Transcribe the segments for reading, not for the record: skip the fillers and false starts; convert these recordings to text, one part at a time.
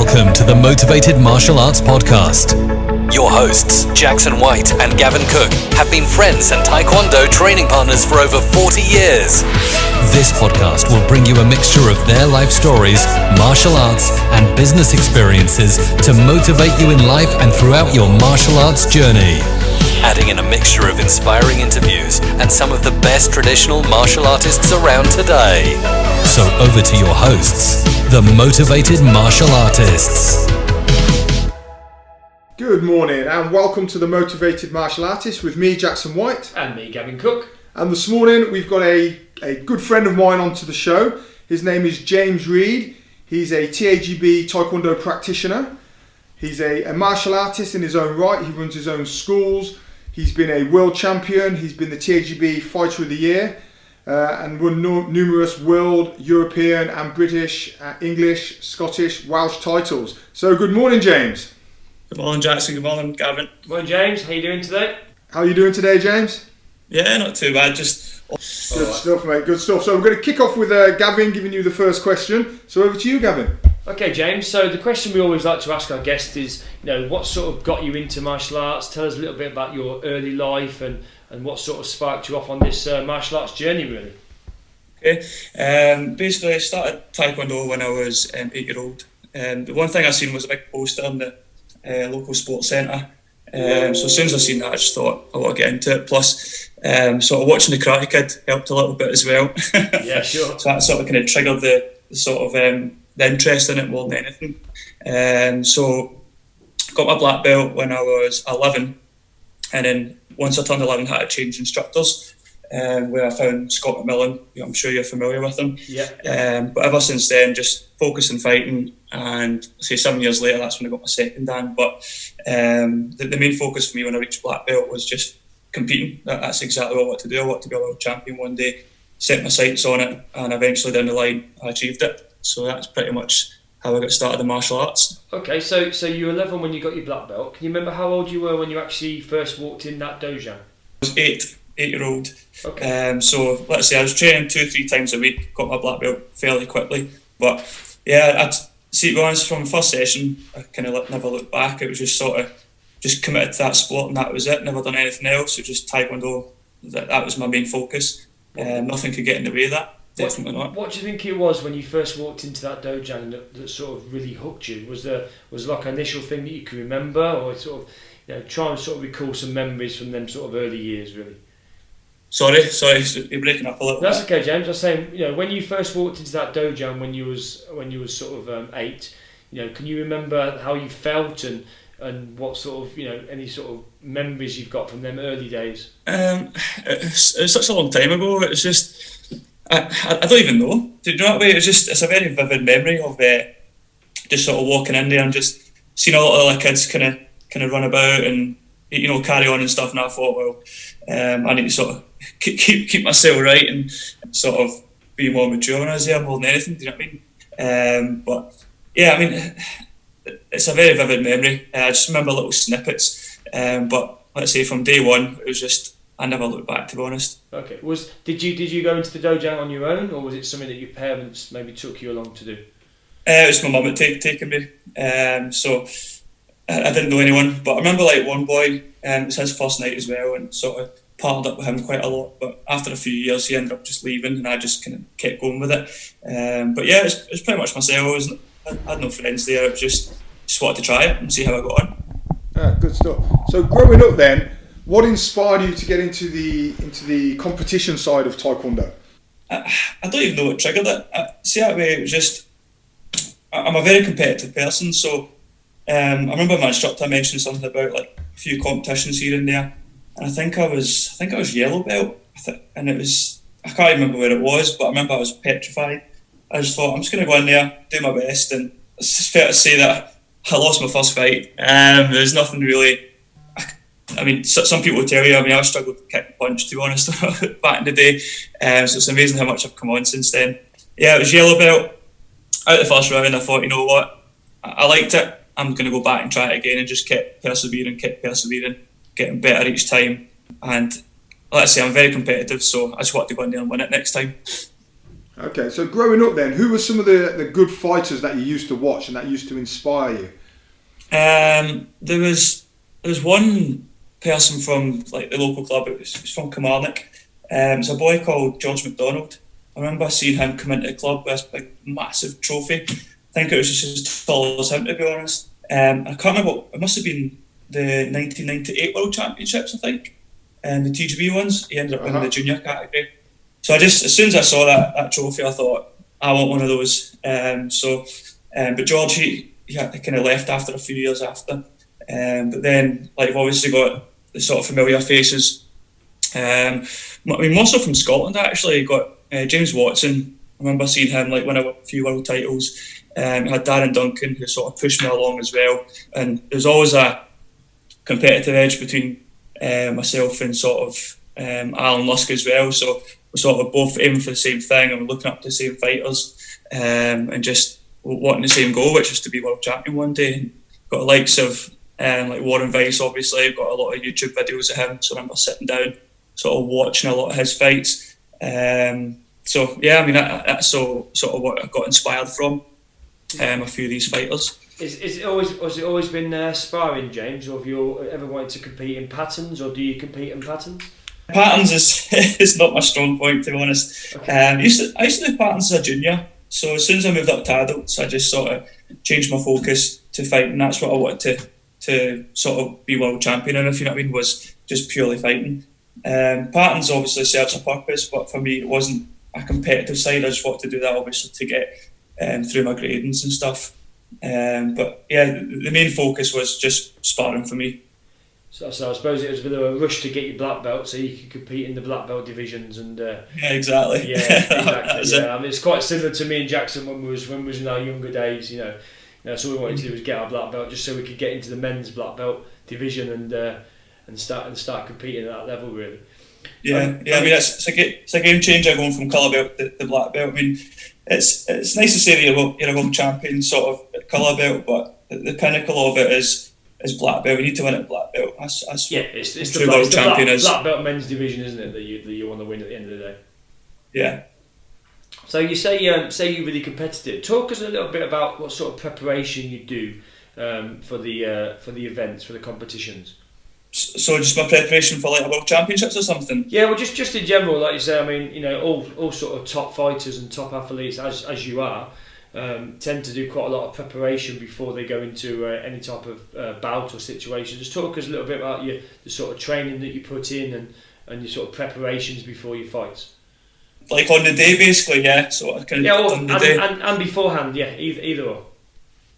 Welcome to the Motivated Martial Arts Podcast. Your hosts, Jackson White and Gavin Cook, have been friends and Taekwondo training partners for over 40 years. This podcast will bring you a mixture of their life stories, martial arts, and business experiences to motivate you in life and throughout your martial arts journey. Adding in a mixture of inspiring interviews and some of the best traditional martial artists around today. So over to your hosts, the Motivated Martial Artists. Good morning and welcome to the Motivated Martial Artists with me, Jackson White. And me, Gavin Cook. And this morning we've got a good friend of mine onto the show. His name is James Reed. He's a TAGB Taekwondo practitioner. He's a martial artist in his own right. He runs his own schools. He's been a world champion. He's been the TAGB Fighter of the Year and won numerous world, European and British, English, Scottish, Welsh titles. So good morning, James. Good morning, Jackson. Good morning, Gavin. Morning, James. How you doing today? How are you doing today, James? Yeah, not too bad. Good stuff, mate. Good stuff. So we're going to kick off with Gavin giving you the first question. So over to you, Gavin. Okay, James. So the question we always like to ask our guests is, what sort of got you into martial arts? Tell us a little bit about your early life and what sort of sparked you off on this martial arts journey, really. Okay. Basically, I started Taekwondo when I was 8-year-old. The one thing I seen was a big poster in the local sports centre. So as soon as I seen that, I just thought I want to get into it. Plus, sort of watching the Karate Kid helped a little bit as well. Yeah, sure. So that sort of kind of triggered the sort of the interest in it more than anything. So got my black belt when I was 11, and then once I turned 11, I had to change instructors. Where I found Scott McMillan, who I'm sure you're familiar with him. Yeah. But ever since then, just focusing fighting, and say 7 years later, that's when I got my second dan. But the main focus for me when I reached black belt was just competing. That's exactly what I want to do. I want to be a world champion one day, set my sights on it, and eventually down the line, I achieved it. So that's pretty much how I got started in martial arts. Okay, so you were 11 when you got your black belt. Can you remember how old you were when you actually first walked in that dojo? I was 8-year-old. Okay. So let's say I was training 2-3 times a week, got my black belt fairly quickly. But yeah, I'd see, to be honest, from the first session, I kind of never looked back. It was just sort of just committed to that sport, and that was it. Never done anything else. It was just Taekwondo. That was my main focus. Nothing could get in the way of that. Definitely not. What do you think it was when you first walked into that dojo that sort of really hooked you? Was like an initial thing that you can remember, or sort of try and sort of recall some memories from them sort of early years, really? Sorry, you're breaking up a little. That's okay, James. I was saying, when you first walked into that dojo and when you was sort of 8, can you remember how you felt and what sort of any sort of memories you've got from them early days? It's such a long time ago. It was just I don't even know. Do you know what way? It's a very vivid memory of just sort of walking in there and just seeing a lot of other kids kind of run about and carry on and stuff. And I thought, well, I need to sort of keep myself right and sort of be more mature when I was there more than anything. Do you know what I mean? But yeah, I mean, it's a very vivid memory. I just remember little snippets. But let's say from day one, it was just I never looked back, to be honest. Okay. Did you go into the dojo on your own, or was it something that your parents maybe took you along to do? It was my mum had taken me. So I didn't know anyone, but I remember one boy. It was his first night as well, and sort of partnered up with him quite a lot. But after a few years, he ended up just leaving, and I just kind of kept going with it. But yeah, it was pretty much myself. I had no friends there. It was just wanted to try it and see how I got on. Good stuff. So growing up then, what inspired you to get into the competition side of Taekwondo? I don't even know what triggered it. See that way, it was just I'm a very competitive person. So I remember my instructor mentioned something about a few competitions here and there, and I think I was yellow belt, and it was I can't remember where it was, but I remember I was petrified. I just thought I'm just going to go in there, do my best, and it's fair to say that I lost my first fight. There's nothing really. I mean, some people will tell you, I struggled to kick and punch, to be honest, back in the day. So it's amazing how much I've come on since then. Yeah, it was yellow belt. Out the first round, I thought, you know what? I liked it. I'm going to go back and try it again, and just kept persevering, getting better each time. And like I say, I'm very competitive, so I just want to go in there and win it next time. Okay, so growing up then, who were some of the good fighters that you used to watch and that used to inspire you? There was one person from like the local club. It was from Kilmarnock. There's a boy called George McDonald. I remember seeing him come into the club with this big, massive trophy. I think it was just as tall as him, to be honest. I can't remember. It must have been the 1998 World Championships, I think, and the TGB ones. He ended up winning the junior category. So I just, as soon as I saw that trophy, I thought, I want one of those. But George, he kind of left after a few years after. But then, like, I've obviously got the sort of familiar faces. I mean, more so from Scotland, actually. Got James Watson. I remember seeing him like win a few world titles. I had Darren Duncan, who sort of pushed me along as well. And there's always a competitive edge between myself and sort of Alan Lusk as well. So we're sort of both aiming for the same thing and we're looking up to the same fighters and just wanting the same goal, which is to be world champion one day. And got the likes of like Warren Weiss, obviously. Got a lot of YouTube videos of him, so I remember sitting down, sort of watching a lot of his fights. So yeah, I mean that's sort of what I got inspired from. A few of these fighters. Has it always been sparring, James, or have you ever wanted to compete in patterns, or do you compete in patterns? Patterns is not my strong point, to be honest. Okay. I used to do patterns as a junior, so as soon as I moved up to adults, I just sort of changed my focus to fighting. That's what I wanted to sort of be world champion in, if you know what I mean, was just purely fighting. Patterns obviously serves a purpose, but for me it wasn't a competitive side. I just wanted to do that obviously to get through my gradings and stuff. But yeah, the main focus was just sparring for me. So I suppose it was a bit of a rush to get your black belt so you could compete in the black belt divisions and yeah, exactly. Yeah, exactly. Yeah. I mean, it's quite similar to me and Jackson when we was in our younger days. You know, so all we wanted to do was get our black belt just so we could get into the men's black belt division and start competing at that level, really. Yeah. I mean, it's a game changer going from colour belt to black belt. I mean, it's nice to say that you're a world champion sort of at colour belt, but the pinnacle of it is black belt. We need to win at black belt. That's it's the world champion is. Black belt men's division, isn't it? That you want to win at the end of the day. Yeah. So you say you're really competitive. Talk us a little bit about what sort of preparation you do for the events, for the competitions. So just my preparation for like a world championships or something? Yeah, well, just in general, like you say. I mean, you know, all sort of top fighters and top athletes, as you are, tend to do quite a lot of preparation before they go into any type of bout or situation. Just talk us a little bit about the sort of training that you put in and your sort of preparations before your fights. Like on the day, basically, yeah. So I kind of on the day and beforehand, yeah, either or.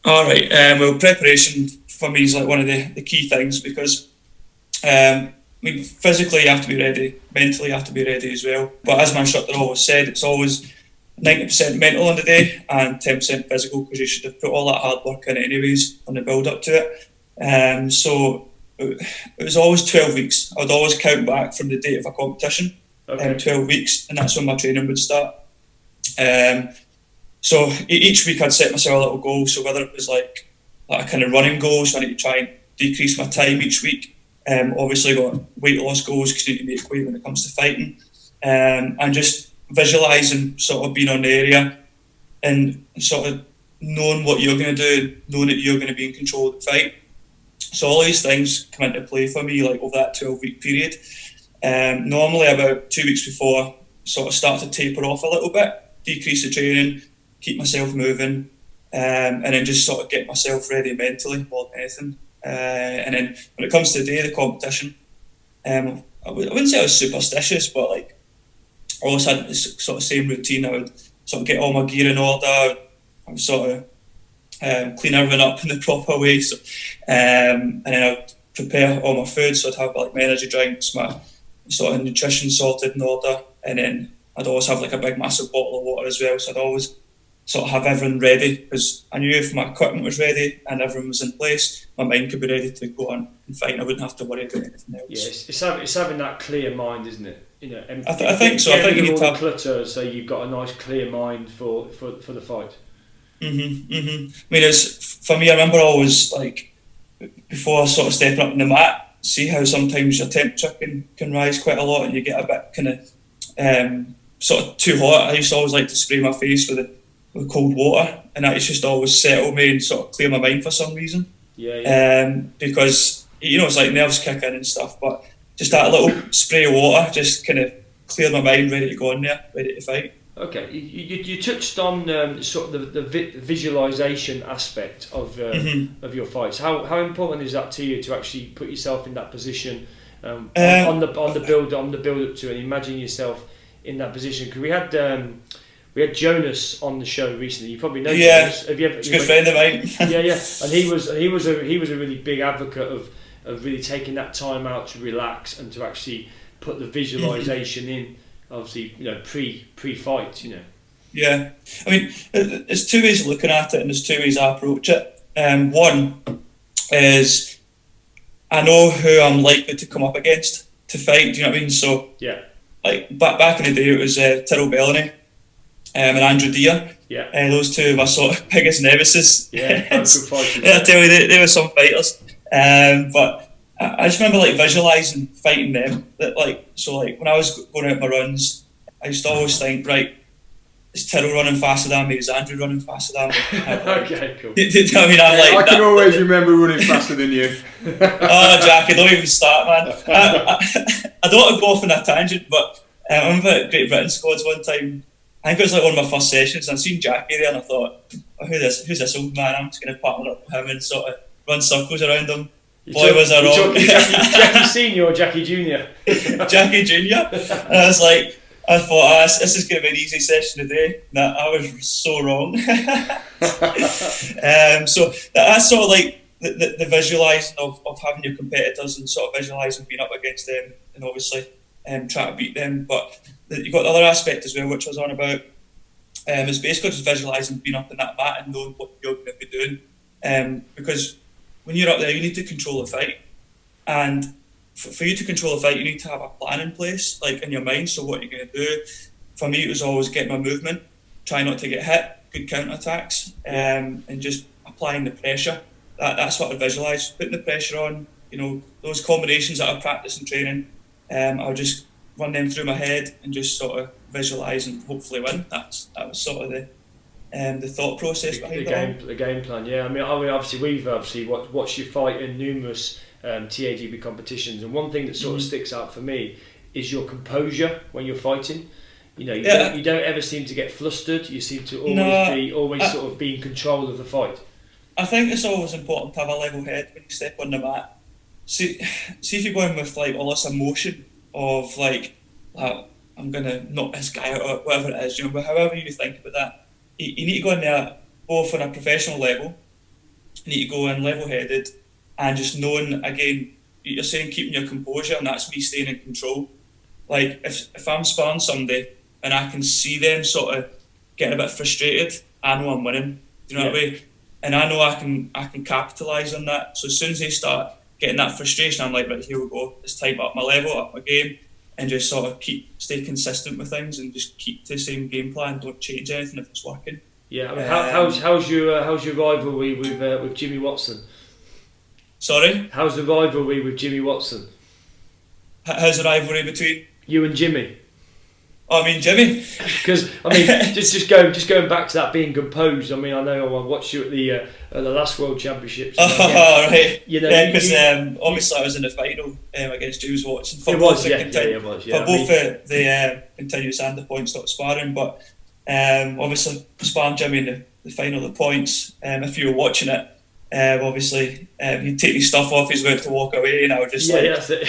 All right. Well, preparation for me is like one of the key things because. I mean, physically you have to be ready, mentally you have to be ready as well. But as my instructor always said, it's always 90% mental on the day and 10% physical because you should have put all that hard work in anyways on the build up to it. So it was always 12 weeks. I would always count back from the date of a competition, 12 weeks, and that's when my training would start. So each week I'd set myself a little goal. So whether it was like a kind of running goal, so I need to try and decrease my time each week. Obviously got weight loss goals because you need to make weight when it comes to fighting, and just visualising sort of being on the area and sort of knowing what you're going to do, knowing that you're going to be in control of the fight. So all these things come into play for me like over that 12-week period. Normally about 2 weeks before, sort of start to taper off a little bit, decrease the training, keep myself moving, and then just sort of get myself ready mentally more than anything. And then when it comes to the day of the competition, I wouldn't say I was superstitious, but like I always had this sort of same routine. I would sort of get all my gear in order. I would sort of clean everything up in the proper way. So, and then I would prepare all my food. So I'd have like my energy drinks, my sort of nutrition sorted in order, and then I'd always have like a big massive bottle of water as well. So I'd always sort of have everything ready because I knew if my equipment was ready and everything was in place, my mind could be ready to go on and fight and I wouldn't have to worry about anything else. Yeah, it's having that clear mind, isn't it? You know, I think so. I think you need to have clutter, so you've got a nice clear mind for the fight. I mean, it's for me. I remember always like before sort of stepping up in the mat, see how sometimes your temperature can rise quite a lot and you get a bit kind of sort of too hot, I used to always like to spray my face with cold water, and that used just always settle me and sort of clear my mind for some reason. Because it's like nerves kick in and stuff, but just that little spray of water just kind of cleared my mind, ready to go in there, ready to fight. Okay, you touched on sort of the visualization aspect of your fights. How important is that to you to actually put yourself in that position on the build up to, and imagine yourself in that position? Because we had Jonas on the show recently. You probably know Jonas. Have you ever? He's a good friend of mine. And he was a really big advocate of really taking that time out to relax and to actually put the visualization in. Obviously, pre-fight, Yeah, I mean, there's two ways of looking at it, and there's two ways I approach it. One is I know who I'm likely to come up against to fight. Do you know what I mean? So like back in the day, it was Tyrrell Bellamy and Andrew Deere. Those two are my sort of biggest nemesis. Good fighters. I tell you, they were some fighters. But I just remember like visualising fighting them. That when I was going out my runs, I used to always think, right, is Tyrrell running faster than me? Is Andrew running faster than me? Okay, cool. I mean, I can always remember running faster than you. Oh, Jackie, don't even start, man. I don't want to go off on a tangent, but I remember at Great Britain squads one time. I think it was like one of my first sessions. And I seen Jackie there, and I thought, who's this old man? I'm just going to partner up with him and sort of run circles around him. Boy, was I wrong. Jackie Senior or Jackie Junior? Jackie Junior. And I was like, I thought, this is going to be an easy session today. Nah, I was so wrong. So that's sort of like the visualising of having your competitors and sort of visualising being up against them and obviously try to beat them. But you've got the other aspect as well, which I was on about. It's basically just visualising being up in that mat and knowing what you're going to be doing. Because when you're up there, you need to control the fight. And for you to control the fight, you need to have a plan in place, like in your mind. So what you're going to do. For me, it was always getting my movement, try not to get hit, good counter-attacks, and just applying the pressure. That's what I visualise, putting the pressure on. Those combinations that I practice in training, I'll just run them through my head and just sort of visualise and hopefully win. That was sort of the thought process behind the game plan. Yeah, I mean, obviously we've watched you fight in numerous TAGB competitions, and one thing that sort of sticks out for me is your composure when you're fighting. You don't ever seem to get flustered. You seem to always sort of be in control of the fight. I think it's always important to have a level head when you step on the mat. See if you're going with like all this emotion of like I'm gonna knock this guy out or whatever it is, but however you think about that, you need to go in there both on a professional level. You need to go in level-headed and just knowing, again, you're saying keeping your composure, and that's me staying in control. Like if I'm sparring somebody and I can see them sort of getting a bit frustrated, I know I'm winning. Do you know what I mean? And I know I can capitalise on that. So as soon as they start getting that frustration, I'm like, right, here we go. It's time to up my level, up my game, and just sort of stay consistent with things and just keep the same game plan. Don't change anything if it's working. Yeah, I mean, how's your rivalry with Jimmy Watson? Sorry? How's the rivalry with Jimmy Watson? How's the rivalry between you and Jimmy? Oh, I mean Jimmy. Because I mean, just going back to that being composed. I mean, I know I watched you at the last World Championships. Right. Because obviously I was in the final against James Watson. For both the continuous and the points, not sparring. But obviously sparring Jimmy in the final of the points. If you were watching it, obviously he'd take his stuff off. He's about to walk away, and I was just that's it.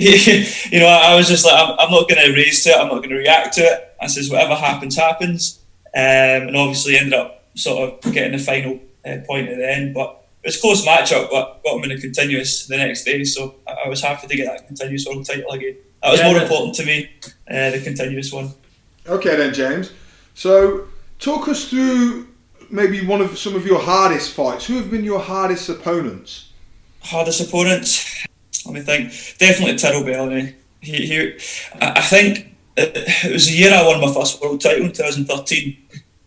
I was just like, I'm not going to raise to it, I'm not going to react to it. I says, whatever happens, happens. And obviously ended up sort of getting the final point at the end. But it was a close match-up, but got him in a continuous the next day. So I was happy to get that continuous world title again. That was more important to me, the continuous one. Okay then, James. So talk us through maybe some of your hardest fights. Who have been your hardest opponents? Hardest opponents? Let me think. Definitely Tyrrell Bellamy. I think it was the year I won my first world title in 2013.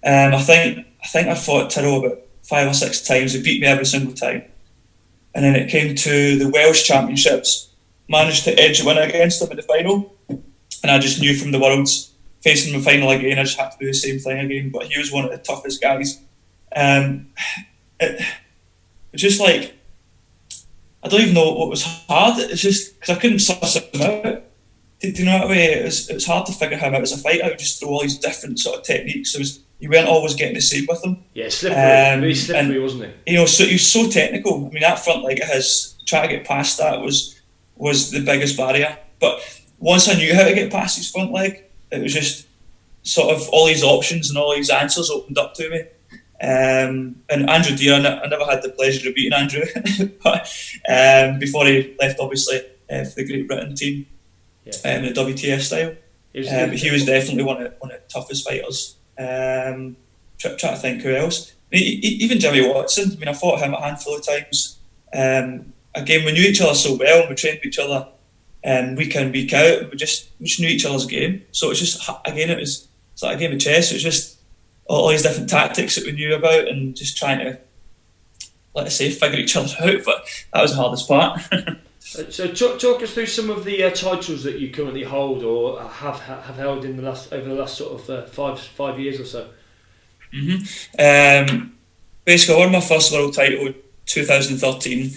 I think I fought Tyrrell about 5 or 6 times. He beat me every single time. And then it came to the Welsh Championships. Managed to edge a win against him in the final. and I just knew from the Worlds, facing him in the final again, I just had to do the same thing again. But he was one of the toughest guys. It was just like, I don't even know what was hard. It's just because I couldn't suss him out. Do you know what I mean? It was hard to figure him out as a fighter. I would just throw all these different sort of techniques. You weren't always getting the same with him. Yeah, slippery. Really slippery, wasn't he? You know, so he was so technical. I mean, that front leg of his, trying to get past that was the biggest barrier. But once I knew how to get past his front leg, it was just sort of all these options and all these answers opened up to me. And Andrew Deere, I never had the pleasure of beating Andrew, but before he left, obviously, for the Great Britain team, in the WTF style. He was definitely one of the toughest fighters. Try to think who else. I mean, even Jimmy Watson. I mean, I fought him a handful of times. Again, we knew each other so well. We trained with each other week in, week out. We just knew each other's game. So it's just, again, it's like a game of chess. It was just all these different tactics that we knew about and just trying to, like I say, figure each other out. But that was the hardest part. So talk us through some of the titles that you currently hold or have held in over the last sort of 5 years or so. Basically, I won my first world title in 2013,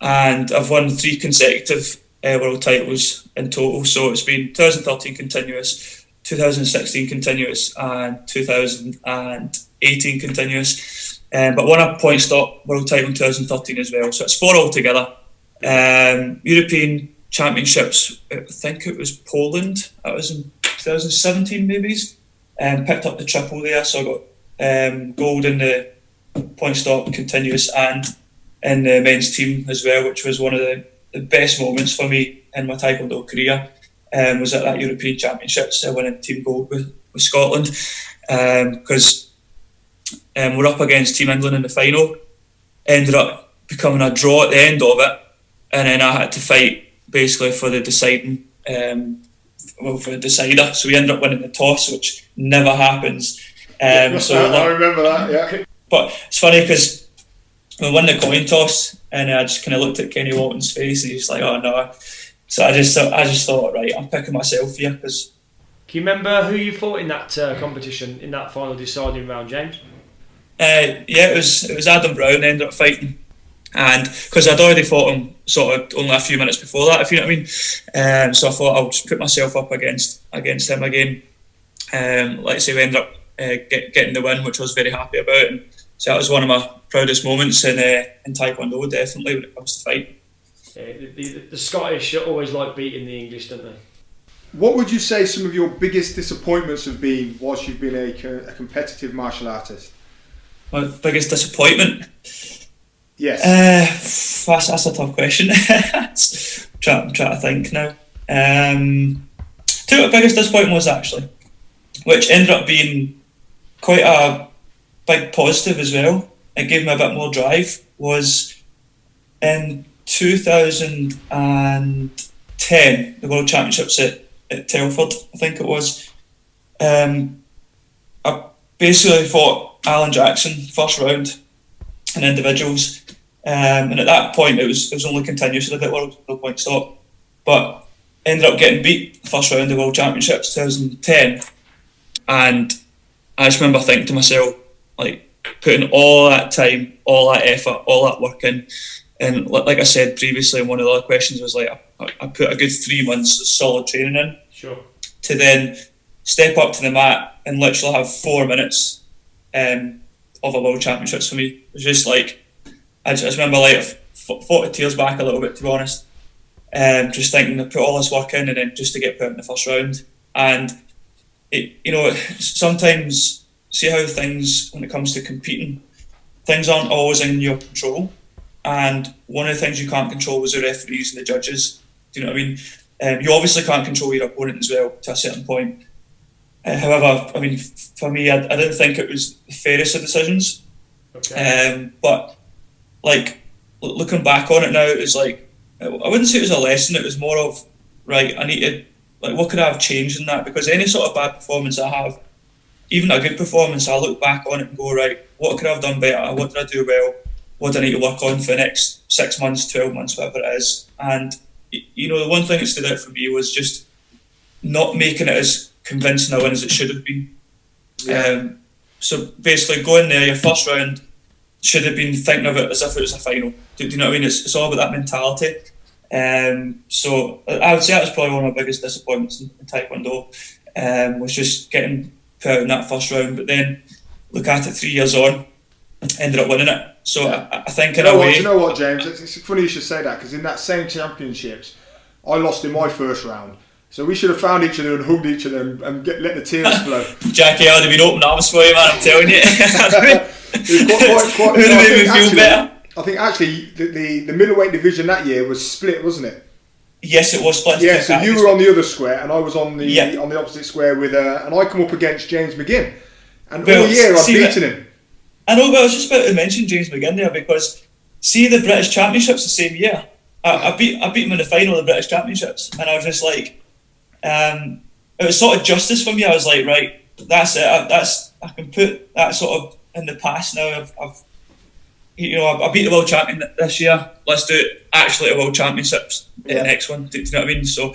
and I've won 3 consecutive world titles in total. So it's been 2013 continuous, 2016 continuous, and 2018 continuous. But won a point stop world title in 2013 as well. So it's 4 altogether. European Championships, I think it was Poland. That was in 2017 maybe. Picked up the triple there, so I got gold in the point stop continuous and in the men's team as well, which was one of the best moments for me in my Taekwondo career. Was at that European Championships, winning team gold with Scotland, because we're up against Team England in the final. Ended up becoming a draw at the end of it. And then I had to fight basically for the deciding, for the decider. So we ended up winning the toss, which never happens. So I remember that, yeah. But it's funny because we won the coin toss, and I just kind of looked at Kenny Walton's face, and he's like, "Oh no." So I just thought, right, I'm picking myself here because. Can you remember who you fought in that competition in that final deciding round, James? Yeah, it was Adam Brown. Ended up fighting. And because I'd already fought him sort of only a few minutes before that, if you know what I mean. So I thought I'll just put myself up against him again. Like I say, we ended up getting the win, which I was very happy about. And so that was one of my proudest moments in Taekwondo, definitely, when it comes to fighting. Yeah, the Scottish always like beating the English, don't they? What would you say some of your biggest disappointments have been whilst you've been a competitive martial artist? My biggest disappointment? Yes. That's a tough question. I'm trying to think now. Two biggest disappointment was actually, which ended up being quite a big positive as well. It gave me a bit more drive. Was in 2010, the World Championships at Telford, I think it was. I basically fought Alan Jackson first round in individuals, and at that point it was only continuous at the world point stop, but ended up getting beat first round of the World Championships 2010, and I just remember thinking to myself, like, putting all that time, all that effort, all that work in, and like I said previously in one of the other questions, was like I put a good 3 months of solid training in, sure, to then step up to the mat and literally have 4 minutes of a World Championships for me. It was just like, I just remember like fought the tears back a little bit, to be honest. Just thinking I put all this work in and then just to get put in the first round. And sometimes, see how things, when it comes to competing, things aren't always in your control. And one of the things you can't control was the referees and the judges. Do you know what I mean? You obviously can't control your opponent as well to a certain point. However, I mean, for me, I didn't think it was the fairest of decisions. Okay. But like looking back on it now, it's like, I wouldn't say it was a lesson. It was more of, right, I need to, like, what could I have changed in that? Because any sort of bad performance I have, even a good performance, I look back on it and go, right, what could I have done better? What did I do well? What do I need to work on for the next 6 months, 12 months, whatever it is? And the one thing that stood out for me was just not making it as convincing a win as it should have been. Yeah. So basically, going there, your first round should have been thinking of it as if it was a final. Do you know what I mean? It's all about that mentality. So I would say that was probably one of my biggest disappointments in Taekwondo, was just getting put out in that first round. But then look at it 3 years on, ended up winning it. So I think in a way... Do you know what, James? It's funny you should say that, because in that same championships, I lost in my first round. So we should have found each other and hugged each other and let the tears flow. Jackie, I would have been open arms for you, man, I'm telling you. It was quite, it would have made me feel better. I think actually the middleweight division that year was split, wasn't it? Yes, it was split. Yeah, so you were on the other square and I was on the opposite square with and I come up against James McGinn. And all year I've beaten him. I know, but I was just about to mention James McGinn there, because see the British Championships the same year. I beat him in the final of the British Championships, and I was just like, it was sort of justice for me. I was like, right, that's it. I can put that sort of in the past now. I beat the world champion this year. Let's do it actually at World Championships in the next one. Do you know what I mean? So,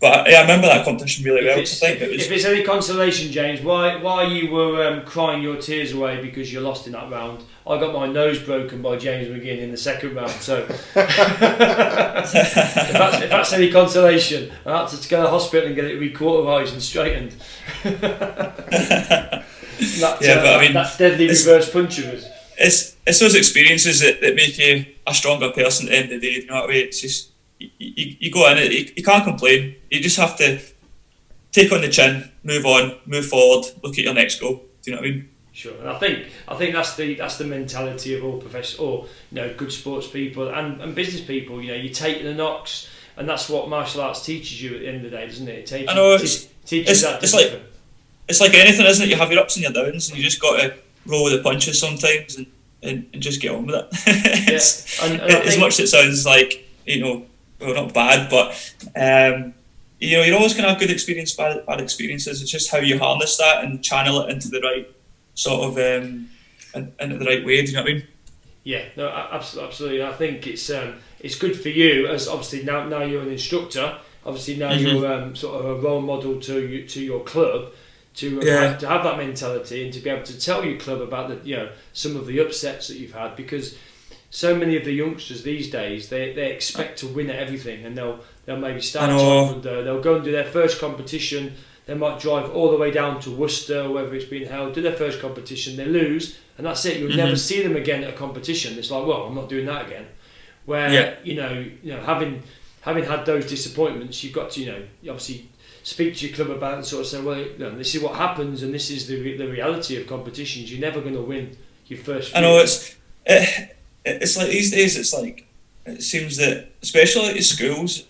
but I remember that competition really well. If it's any consolation, James, while you were crying your tears away because you lost in that round, I got my nose broken by James McGinn in the second round. So, if that's any consolation, I had to go to the hospital and get it recauterized and straightened. That deadly reverse punch of us. It's those experiences that make you a stronger person at the end of the day. You know what I mean? It's just you go in it. You can't complain. You just have to take on the chin, move on, move forward, look at your next goal. Do you know what I mean? Sure, and I think that's the mentality of all professional, or good sports people and business people. You take the knocks, and that's what martial arts teaches you at the end of the day, doesn't it? It's like anything, isn't it? You have your ups and your downs, and you just got to roll with the punches sometimes and just get on with it. As much as it sounds like not bad, but you're always going to have good experience, bad experiences. It's just how you harness that and channel it into the right sort of into the right way. Do you know what I mean? Yeah, no, absolutely. I think it's good for you, as obviously now you're an instructor. Obviously now you're sort of a role model to your club, to have that mentality and to be able to tell your club about some of the upsets that you've had, because so many of the youngsters these days they expect to win at everything, and they'll maybe start Taekwondo, they'll go and do their first competition, they might drive all the way down to Worcester, wherever it's being held, do their first competition, they lose, and that's it. You'll never see them again at a competition. It's like, well, I'm not doing that again. Where having had those disappointments, you've got to obviously speak to your club about it and sort of say, well, this is what happens, and this is the reality of competitions. You're never going to win your first few. I know it's like these days. It's like it seems that, especially at schools,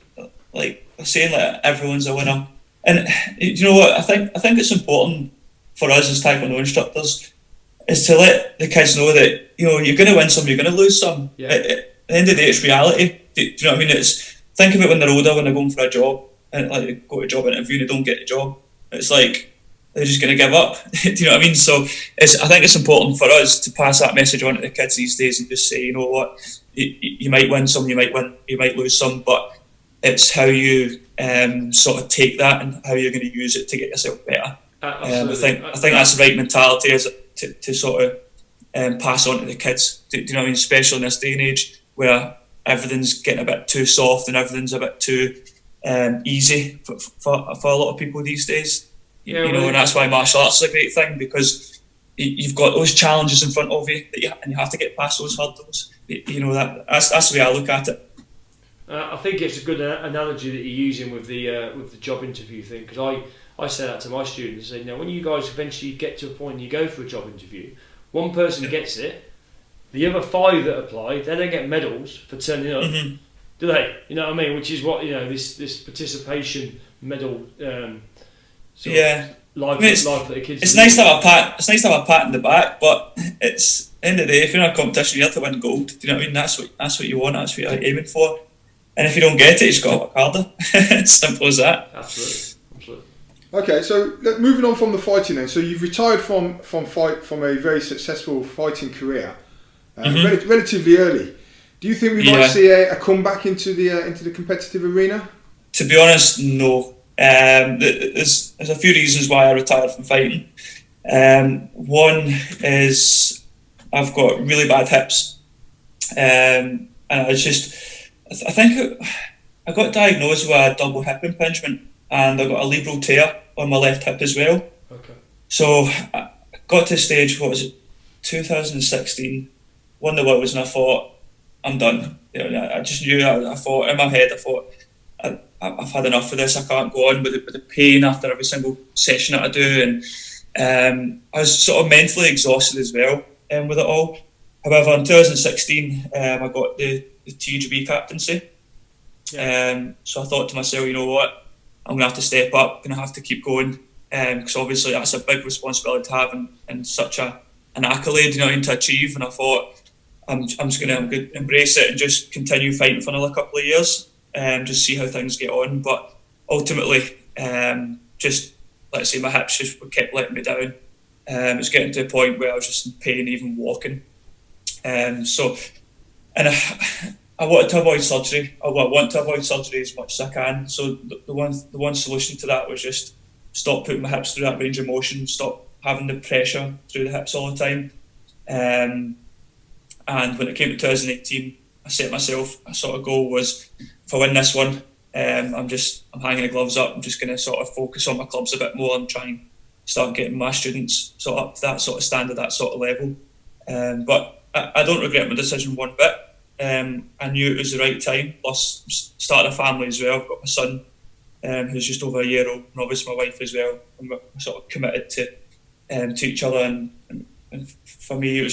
like they're saying like everyone's a winner. And you know what? I think it's important for us as Taekwondo instructors is to let the kids know that you're going to win some, you're going to lose some. Yeah. At the end of the day, it's reality. Do you know what I mean? Think of it when they're older, when they're going for a job, and like they go to a job interview and they don't get the job. It's like they're just going to give up. Do you know what I mean? So I think it's important for us to pass that message on to the kids these days and just say, you know what, you might win some, you might lose some, but it's how you sort of take that and how you're going to use it to get yourself better. I think that's the right mentality to sort of pass on to the kids. Do you know what I mean? Especially in this day and age where everything's getting a bit too soft and everything's a bit too easy for a lot of people these days. And that's why martial arts is a great thing, because you've got those challenges in front of you and you have to get past those hurdles. That's the way I look at it. I think it's a good analogy that you're using with the job interview thing, because I say that to my students. I say, when you guys eventually get to a point and you go for a job interview, one person gets it, the other 5 that apply, they don't get medals for turning up, do they? You know what I mean? Which is what this participation medal. Life that the kids. It's nice to have a pat. It's nice to have a pat in the back, but it's end of the day, if you're in a competition, you have to win gold. Do you know what I mean? That's what you want. That's what you're aiming for. And if you don't get it, you just got to work harder. It's simple as that. Absolutely. Okay, so moving on from the fighting then. So you've retired from a very successful fighting career, relatively early. Do you think we might see a comeback into the competitive arena? To be honest, no. There's a few reasons why I retired from fighting. One is I've got really bad hips, and I think I got diagnosed with a double hip impingement, and I got a labral tear on my left hip as well. Okay. So I got to a stage, 2016, won the Worlds, and I thought, I'm done. I just knew, I thought, in my head, I've had enough of this. I can't go on with the pain after every single session that I do. And I was sort of mentally exhausted as well with it all. However, in 2016, I got the TGB captaincy. Yeah. So I thought to myself, you know what, I'm going to have to step up, going to have to keep going. Because obviously that's a big responsibility to have and such an accolade, to achieve. And I thought, I'm just going to embrace it and just continue fighting for another couple of years and just see how things get on. But ultimately, just, let's say, my hips just kept letting me down. It was getting to a point where I was just in pain even walking. I wanted to avoid surgery. I want to avoid surgery as much as I can. So the one solution to that was just stop putting my hips through that range of motion, stop having the pressure through the hips all the time. And when it came to 2018, I set myself a sort of goal was, if I win this one, I'm hanging the gloves up. I'm just going to sort of focus on my clubs a bit more and try and start getting my students sort of up to that sort of standard, that sort of level. But I don't regret my decision one bit. I knew it was the right time. Plus, started a family as well. I've got my son, who's just over a year old, and obviously my wife as well. And we're sort of committed to each other. And for me, it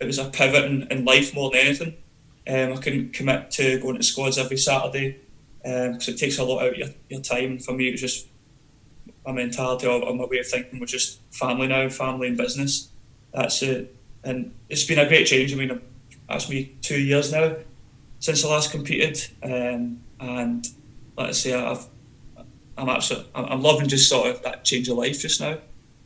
was a pivot in life more than anything. I couldn't commit to going to squads every Saturday because it takes a lot out of your time. And for me, it was just my mentality or my way of thinking was just family now, family and business. That's it. And it's been a great change. I mean, that's me 2 years now since I last competed. And like I say, I'm loving just sort of that change of life just now.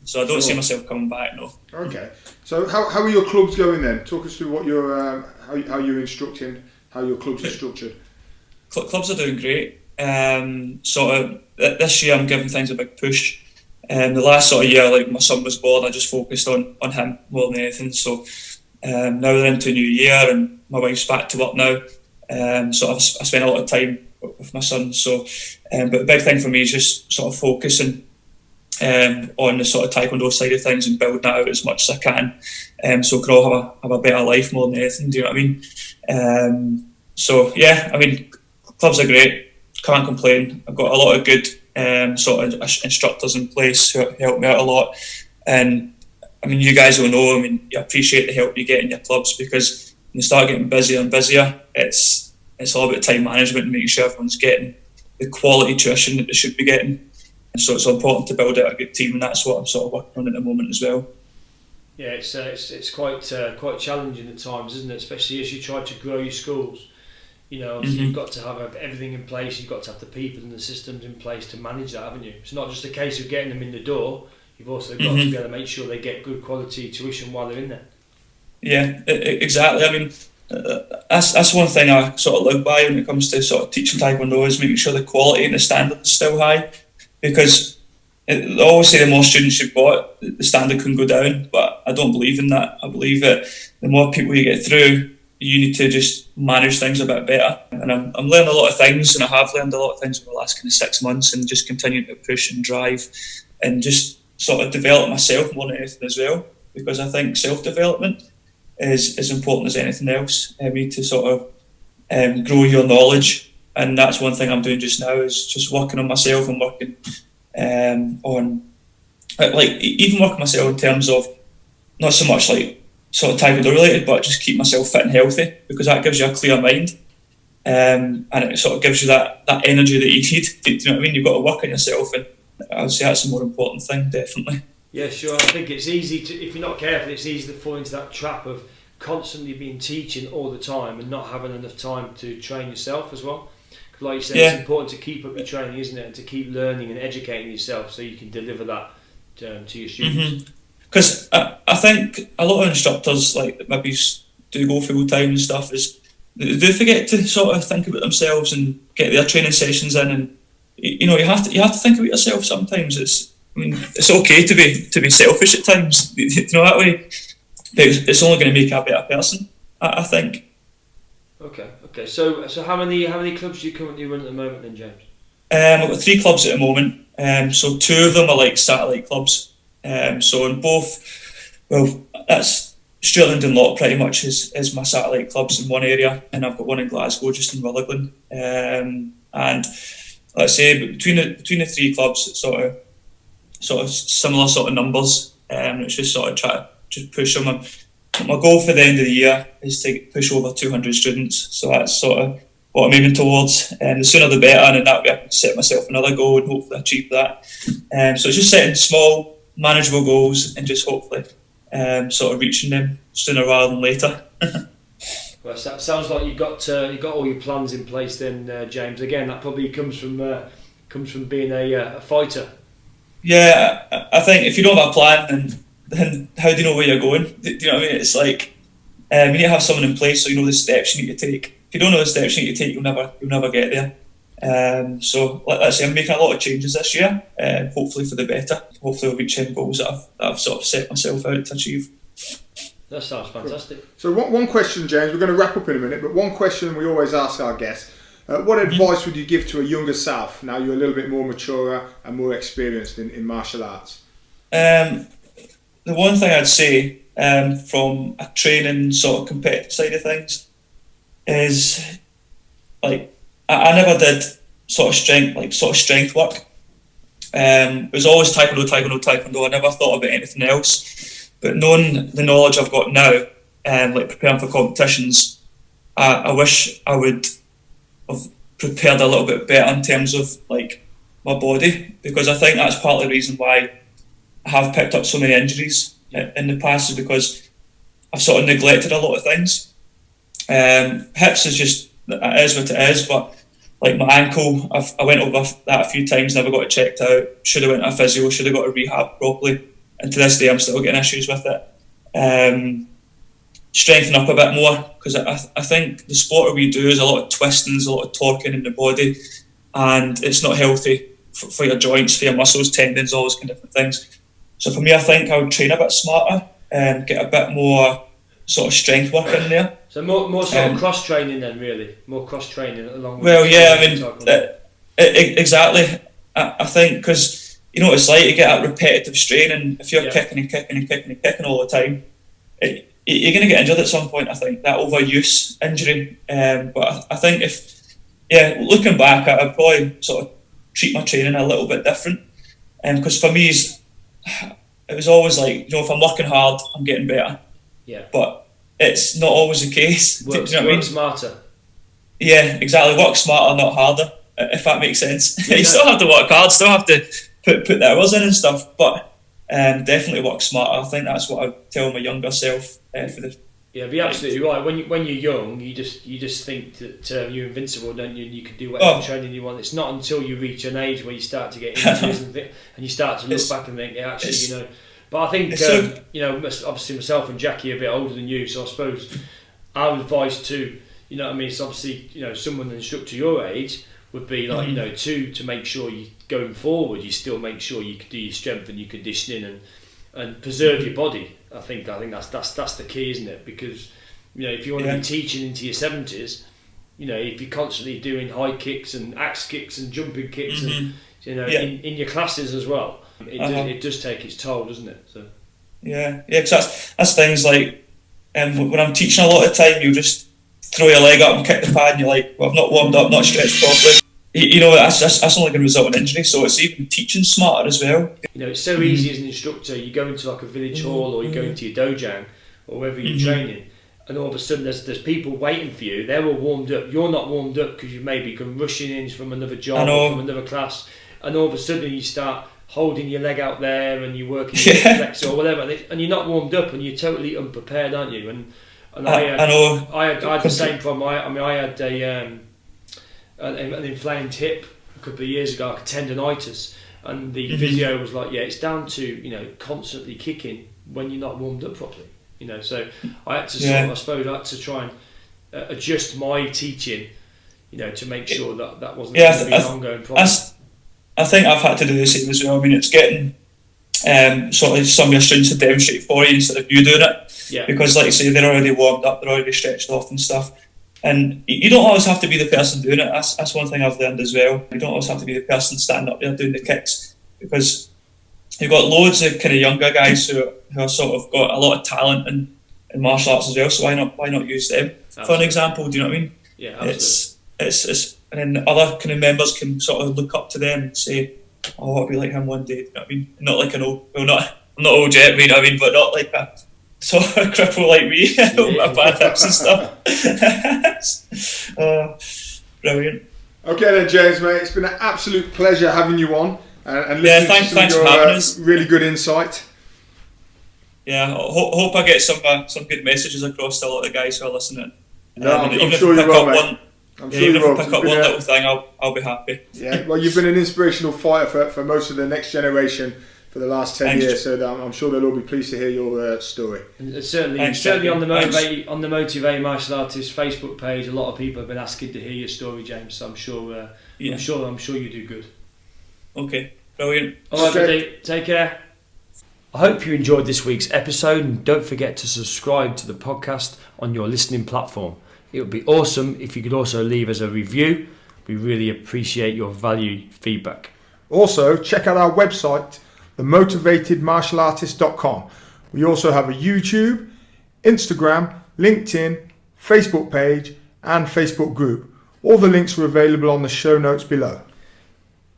So I don't see myself coming back, no. Okay. So how are your clubs going then? Talk us through what your how you're instructing, how your clubs are structured. Clubs are doing great. This year I'm giving things a big push. The last sort of year, like my son was born, I just focused on him more than anything. So now they're into a new year and my wife's back to work now. So I spend a lot of time with my son. So, but the big thing for me is just sort of focusing on the sort of taekwondo side of things and building that out as much as I can, so we can all have a better life more than anything. Do you know what I mean? So yeah, I mean, clubs are great. Can't complain. I've got a lot of good sort of instructors in place who help me out a lot. And I mean, you guys will know. I mean, you appreciate the help you get in your clubs because when you start getting busier and busier, it's all about time management and making sure everyone's getting the quality tuition that they should be getting. So it's important to build out a good team, and that's what I'm sort of working on at the moment as well. Yeah, it's quite challenging at times, isn't it? Especially as you try to grow your schools. You've got to have everything in place. You've got to have the people and the systems in place to manage that, haven't you? It's not just a case of getting them in the door. You've also got to be able to make sure they get good quality tuition while they're in there. Yeah, exactly. I mean, that's one thing I sort of live by when it comes to sort of teaching Taekwondo is making sure the quality and the standard is still high. Because they always say the more students you've got, the standard can go down, but I don't believe in that. I believe that the more people you get through, you need to just manage things a bit better. And I'm learning a lot of things, and I have learned a lot of things over the last kind of 6 months, and just continuing to push and drive and just sort of develop myself more than anything as well. Because I think self-development is as important as anything else. I mean, to sort of grow your knowledge. And that's one thing I'm doing just now is just working on myself and working on, like, even working myself in terms of not so much like sort of Taekwondo related, but just keep myself fit and healthy because that gives you a clear mind and it sort of gives you that energy that you need. Do you know what I mean? You've got to work on yourself, and I would say that's the more important thing, definitely. Yeah, sure. I think it's easy to, if you're not careful, it's easy to fall into that trap of constantly being teaching all the time and not having enough time to train yourself as well. Like you said, It's important to keep up your training, isn't it? And to keep learning and educating yourself so you can deliver that to your students. Because I think a lot of instructors, like, maybe do go full time and stuff, is they do forget to sort of think about themselves and get their training sessions in you have to think about yourself sometimes. It's okay to be selfish at times, you know, that way. It's only going to make you a better person, I think. Okay. So how many clubs do you currently run at the moment then, James? I've got 3 clubs at the moment. So 2 of them are like satellite clubs. So in both, well, that's Stirling Dunlop pretty much is my satellite clubs in one area, and I've got one in Glasgow, just in Rutherglen. And let's say between the 3 clubs, it's sort of similar sort of numbers. It's just sort of try to just push them. My goal for the end of the year is to push over 200 students. So that's sort of what I'm aiming towards. And the sooner the better, and that way I can set myself another goal and hopefully achieve that. So it's just setting small, manageable goals and just hopefully sort of reaching them sooner rather than later. Well, that sounds like you've got all your plans in place then, James. Again, that probably comes from being a fighter. Yeah, I think if you don't have a plan, then how do you know where you're going? Do you know what I mean? It's like you need to have someone in place so you know the steps you need to take. If you don't know the steps you need to take, you'll never get there. So let's say I'm making a lot of changes this year, hopefully for the better. Hopefully I'll reach goals that I've sort of set myself out to achieve. That sounds fantastic. So one question, James, we're going to wrap up in a minute, but one question we always ask our guests, what advice would you give to a younger self, now you're a little bit more mature and more experienced in martial arts? The one thing I'd say from a training sort of competitive side of things is, like, I never did sort of strength work. It was always taekwondo. I never thought about anything else. But knowing the knowledge I've got now, like preparing for competitions, I wish I would have prepared a little bit better in terms of like my body, because I think that's part of the reason why I have picked up so many injuries in the past, is because I've sort of neglected a lot of things. Hips is just, it is what it is, but like my ankle, I went over that a few times, never got it checked out. Should have went to a physio, should have got a rehab properly. And to this day, I'm still getting issues with it. Strengthen up a bit more, because I think the sport that we do is a lot of twisting, a lot of torquing in the body, and it's not healthy for your joints, for your muscles, tendons, all those kind of different things. So for me, I think I would train a bit smarter and get a bit more sort of strength work in there. So more sort of cross training then, really, more cross training along with. Well, yeah, I mean, exactly. I think because, you know, it's like you get that repetitive strain, and if you're kicking all the time, you're going to get injured at some point. I think that overuse injury. But I think looking back, I'd probably sort of treat my training a little bit different. Because for me, it was always like, you know, if I'm working hard, I'm getting better. Yeah. But it's not always the case. Work smarter. Yeah, exactly. Work smarter, not harder. If that makes sense. You still have to work hard. Still have to put the hours in and stuff, but definitely work smarter. I think that's what I'd tell my younger self for the. Yeah, be absolutely right. When you're young, you just think that you're invincible, don't you? And you can do whatever training you want. It's not until you reach an age where you start to get injuries and you start to look back and think, yeah, actually, you know. But I think you know, obviously myself and Jackie are a bit older than you, so I suppose our advice to, you know what I mean, it's obviously, you know, someone, an instructor your age would be like, you know, to make sure you going forward, you still make sure you can do your strength and your conditioning and preserve your body. I think that's the key, isn't it? Because, you know, if you want to be teaching into your 70s, you know, if you're constantly doing high kicks and axe kicks and jumping kicks and, you know, in your classes as well, it does take its toll, doesn't it? So because that's things like when I'm teaching a lot of time, you just throw your leg up and kick the pad and you're like, well, I've not warmed up, not stretched properly. You know, that's only going to result in injury. So it's even teaching smarter as well. You know, it's so easy as an instructor. You go into like a village hall, or you go into your dojo, or wherever you're training, and all of a sudden there's people waiting for you. They're all warmed up. You're not warmed up because you've maybe gone rushing in from another job or from another class, and all of a sudden you start holding your leg out there and you're working your flex or whatever, and you're not warmed up and you're totally unprepared, aren't you? And I had the same problem. I had an inflamed hip a couple of years ago, like a tendonitis, and the physio was like, it's down to, you know, constantly kicking when you're not warmed up properly, you know. So I had to I had to try and adjust my teaching, you know, to make sure that wasn't going to be an ongoing problem. I think I've had to do the same as well. I mean, it's getting sort of some of your students to demonstrate for you instead of you doing it. Yeah. Because, like I say, they're already warmed up, they're already stretched off and stuff. And you don't always have to be the person doing it. That's one thing I've learned as well. You don't always have to be the person standing up there doing the kicks, because you've got loads of kind of younger guys who are sort of got a lot of talent in martial arts as well. So why not use them for an example? Do you know what I mean? Yeah, absolutely. It's and then other kind of members can sort of look up to them and say, "Oh, I want to be like him one day." Do you know what I mean? Not like I'm not old yet, you know what I mean, but not like a sort of cripple like me with bad hips and stuff. Brilliant. Okay then, James, mate, it's been an absolute pleasure having you on and listening to thanks some for of having your us. really good insight. Yeah, hope I get some good messages across to a lot of guys who are listening. No, I'm sure you will, mate. Even if I pick up one little thing, I'll be happy. Yeah, well, you've been an inspirational fighter for most of the next generation for the last 10 years, so I'm sure they'll all be pleased to hear your story. And certainly on the Motivate Martial Artists Facebook page, a lot of people have been asking to hear your story, James. So I'm sure you do good. Okay, brilliant. All right, buddy, take care. I hope you enjoyed this week's episode, and don't forget to subscribe to the podcast on your listening platform. It would be awesome if you could also leave us a review. We really appreciate your valued feedback. Also, check out our website, themotivatedmartialartist.com. We also have a YouTube, Instagram, LinkedIn, Facebook page and Facebook group. All the links are available on the show notes below.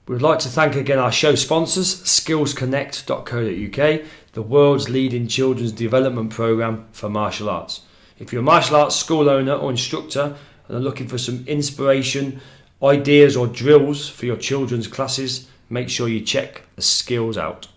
We'd like to thank again our show sponsors, skillsconnect.co.uk, the world's leading children's development programme for martial arts. If you're a martial arts school owner or instructor and are looking for some inspiration, ideas or drills for your children's classes, make sure you check the skills out.